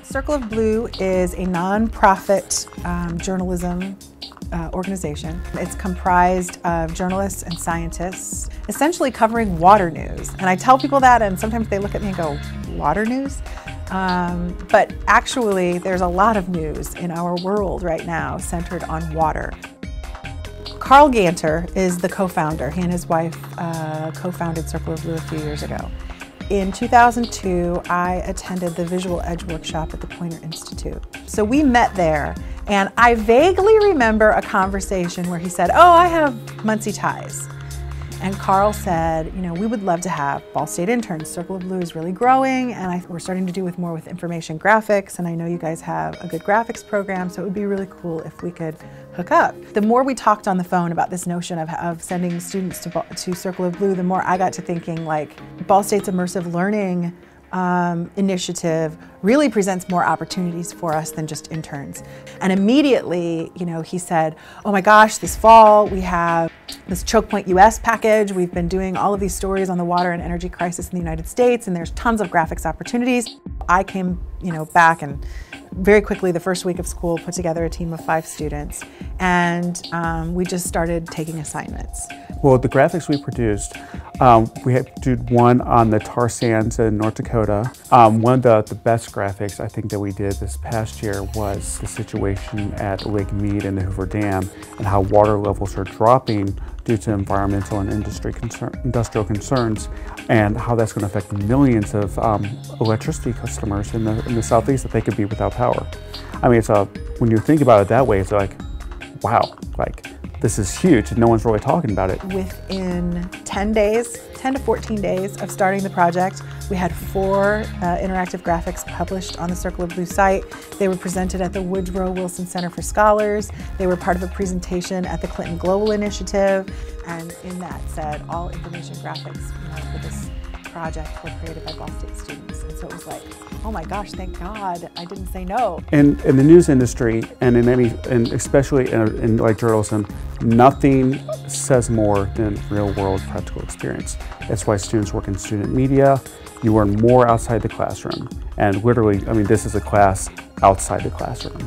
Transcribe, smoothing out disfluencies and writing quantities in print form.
Circle of Blue is a nonprofit journalism organization. It's comprised of journalists and scientists, essentially covering water news. And I tell people that, and sometimes they look at me and go, water news? But actually, there's a lot of news in our world right now centered on water. Carl Ganter is the co-founder. He and his wife co-founded Circle of Blue a few years ago. In 2002, I attended the Visual Edge workshop at the Poynter Institute. So we met there, and I vaguely remember a conversation where he said, "Oh, I have Muncie ties." And Carl said, "You know, we would love to have Ball State interns. Circle of Blue is really growing, and we're starting to do more with information graphics, and I know you guys have a good graphics program, so it would be really cool if we could hook up." The more we talked on the phone about this notion of sending students to Circle of Blue, the more I got to thinking, like, Ball State's immersive learning initiative really presents more opportunities for us than just interns. And immediately, you know, he said, "Oh my gosh, this fall we have this Choke Point US package. We've been doing all of these stories on the water and energy crisis in the United States, and there's tons of graphics opportunities." I came, back, and very quickly, the first week of school, put together a team of 5 students, and we just started taking assignments. Well, the graphics we produced, we did one on the tar sands in North Dakota. One of the best graphics I think that we did this past year was the situation at Lake Mead and the Hoover Dam, and how water levels are dropping due to environmental and industrial concerns, and how that's going to affect millions of electricity customers in the southeast that they could be without power. I mean, when you think about it that way, it's like, wow, like, this is huge, and no one's really talking about it. Within 10 to 14 days of starting the project, we had 4 interactive graphics published on the Circle of Blue site. They were presented at the Woodrow Wilson Center for Scholars. They were part of a presentation at the Clinton Global Initiative. And in that said, all information graphics for this project were created by Ball State students. And so it was like, oh my gosh, thank God I didn't say no. In the news industry, and especially in like journalism, nothing says more than real world practical experience. That's why students work in student media. You learn more outside the classroom. And literally, I mean, this is a class outside the classroom.